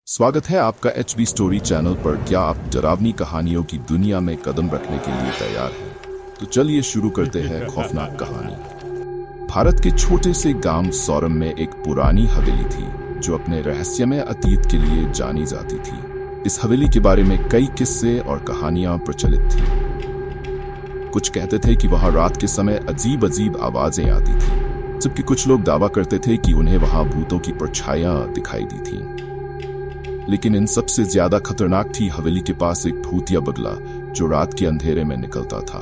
स्वागत है आपका HB स्टोरी चैनल पर। क्या आप डरावनी कहानियों की दुनिया में कदम रखने के लिए तैयार हैं? तो चलिए शुरू करते हैं खौफनाक कहानी। भारत के छोटे से गांव सौरम में एक पुरानी हवेली थी जो अपने रहस्यमय अतीत के लिए जानी जाती थी। इस हवेली के बारे में कई किस्से और कहानियां प्रचलित थी। कुछ कहते थे कि वहां रात के समय अजीब अजीब आवाजें आती थी, जबकि कुछ लोग दावा करते थे कि उन्हें वहां भूतों की परछाइयां दिखाई दी थी। लेकिन इन सबसे ज्यादा खतरनाक थी हवेली के पास एक भूतिया बगला जो रात के अंधेरे में निकलता था।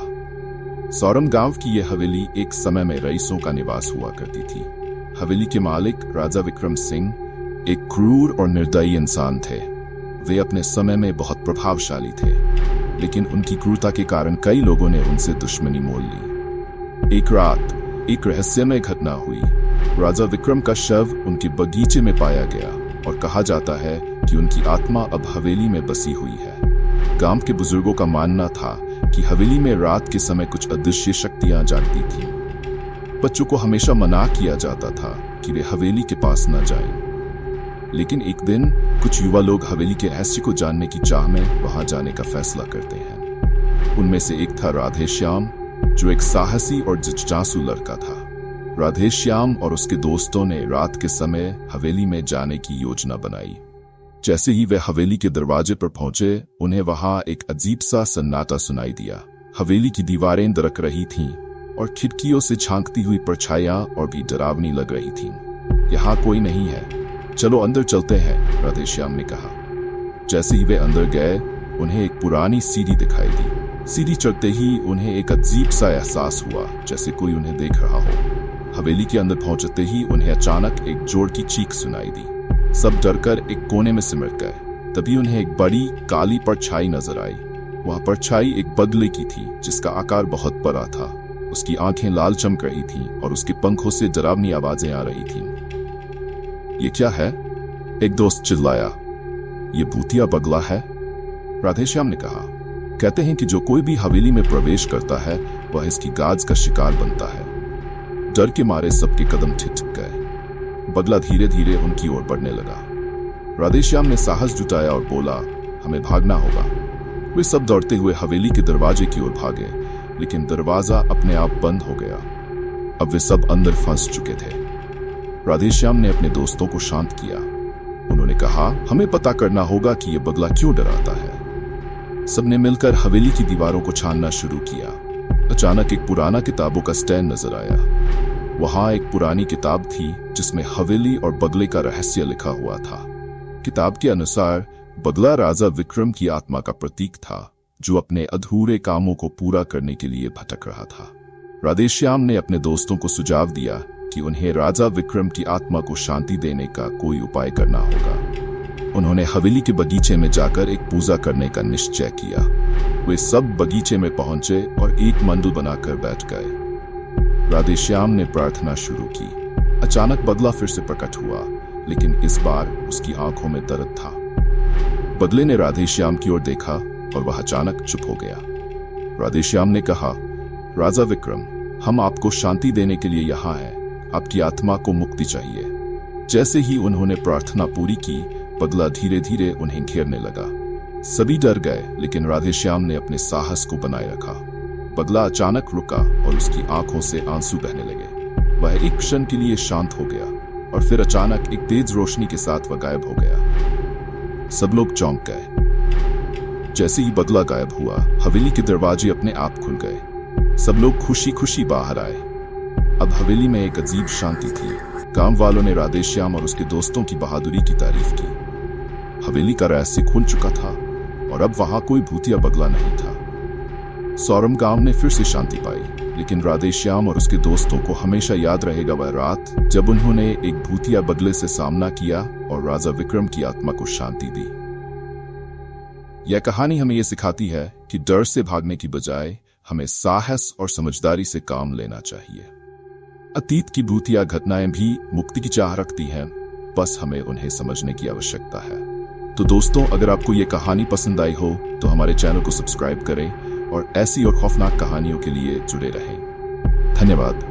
सौरम गांव की यह हवेली एक समय में रईसों का निवास हुआ करती थी। हवेली के मालिक राजा विक्रम सिंह एक क्रूर और निर्दयी इंसान थे। वे अपने समय में बहुत प्रभावशाली थे, लेकिन उनकी क्रूरता के कारण कई लोगों ने उनसे दुश्मनी मोल ली। एक रात एक रहस्यमय घटना हुई। राजा विक्रम का शव उनके बगीचे में पाया गया और कहा जाता है कि उनकी आत्मा अब हवेली में बसी हुई है। गांव के बुजुर्गों का मानना था कि हवेली में रात के समय कुछ अदृश्य शक्तियां जागती थीं। बच्चों को हमेशा मना किया जाता था कि वे हवेली के पास न जाएं। लेकिन एक दिन कुछ युवा लोग हवेली के रहस्य को जानने की चाह में वहां जाने का फैसला करते हैं। उनमें से एक था राधेश्याम, जो एक साहसी और जिज्ञासु लड़का था। राधेश्याम और उसके दोस्तों ने रात के समय हवेली में जाने की योजना बनाई। जैसे ही वे हवेली के दरवाजे पर पहुंचे, उन्हें वहां एक अजीब सा सन्नाटा सुनाई दिया। हवेली की दीवारें दरक रही थीं और खिड़कियों से झांकती हुई परछाइयां और भी डरावनी लग रही थीं। यहाँ कोई नहीं है, चलो अंदर चलते हैं, राधेश्याम ने कहा। जैसे ही वे अंदर गए, उन्हें एक पुरानी सीढ़ी दिखाई दी। सीढ़ी चढ़ते ही उन्हें एक अजीब सा एहसास हुआ, जैसे कोई उन्हें देख रहा हो। हवेली के अंदर पहुंचते ही उन्हें अचानक एक जोर की चीख सुनाई दी। सब डरकर एक कोने में सिमट गए। तभी उन्हें एक बड़ी काली परछाई नजर आई। वह परछाई एक बगले की थी जिसका आकार बहुत बड़ा था। उसकी आंखें लाल चमक रही थीं और उसके पंखों से डरावनी आवाजें आ रही थीं। ये क्या है? एक दोस्त चिल्लाया। ये भूतिया बगला है, राधेश्याम ने कहा। कहते हैं कि जो कोई भी हवेली में प्रवेश करता है वह इसकी गाज का शिकार बनता है। डर के मारे सबके कदम ठिठक गए। बगला धीरे धीरे उनकी ओर बढ़ने लगा। राधेश्याम ने साहस जुटाया और बोला, हमें भागना होगा। वे सब दौड़ते हुए हवेली के दरवाजे की ओर भागे, लेकिन दरवाजा अपने आप बंद हो गया। अब वे सब अंदर फंस चुके थे। राधेश्याम ने अपने दोस्तों को शांत किया। उन्होंने कहा, हमें पता करना होगा कि यह बगला क्यों डराता है। सबने मिलकर हवेली की दीवारों को छानना शुरू किया। अचानक एक पुराना किताबों का स्टैंड नजर आया। वहां एक पुरानी किताब थी जिसमें हवेली और बगले का रहस्य लिखा हुआ था। किताब के अनुसार बगला राजा विक्रम की आत्मा का प्रतीक था, जो अपने अधूरे कामों को पूरा करने के लिए भटक रहा था। राधेश्याम ने अपने दोस्तों को सुझाव दिया कि उन्हें राजा विक्रम की आत्मा को शांति देने का कोई उपाय करना होगा। उन्होंने हवेली के बगीचे में जाकर एक पूजा करने का निश्चय किया। वे सब बगीचे में पहुंचे और एक मंडल बनाकर बैठ गए। राधेश्याम ने प्रार्थना शुरू की। अचानक बगला फिर से प्रकट हुआ, लेकिन इस बार उसकी आंखों में दर्द था। बगले ने राधेश्याम की ओर देखा और वह अचानक चुप हो गया। राधेश्याम ने कहा, राजा विक्रम, हम आपको शांति देने के लिए यहाँ हैं। आपकी आत्मा को मुक्ति चाहिए। जैसे ही उन्होंने प्रार्थना पूरी की, बगला धीरे धीरे उन्हें घेरने लगा। सभी डर गए, लेकिन राधेश्याम ने अपने साहस को बनाए रखा। बगला अचानक रुका और उसकी आंखों से आंसू बहने लगे। वह एक क्षण के लिए शांत हो गया और फिर अचानक एक तेज रोशनी के साथ वह गायब हो गया। सब लोग चौंक गए। जैसे ही बगला गायब हुआ, हवेली के दरवाजे अपने आप खुल गए। सब लोग खुशी खुशी बाहर आए। अब हवेली में एक अजीब शांति थी। गांव वालों ने राधेश्याम और उसके दोस्तों की बहादुरी की तारीफ की। हवेली का रहस्य खुल चुका था और अब वहां कोई भूतिया बगला नहीं था। सौरम गांव ने फिर से शांति पाई, लेकिन राधेश्याम और उसके दोस्तों को हमेशा याद रहेगा वह रात जब उन्होंने एक भूतिया बगले से सामना किया और राजा विक्रम की आत्मा को शांति दी। यह कहानी हमें यह सिखाती है कि डर से भागने की बजाय हमें साहस और समझदारी से काम लेना चाहिए। अतीत की भूतिया घटनाएं भी मुक्ति की चाह रखती हैं, बस हमें उन्हें समझने की आवश्यकता है। तो दोस्तों, अगर आपको ये कहानी पसंद आई हो तो हमारे चैनल को सब्सक्राइब करें और ऐसी और खौफनाक कहानियों के लिए जुड़े रहें। धन्यवाद।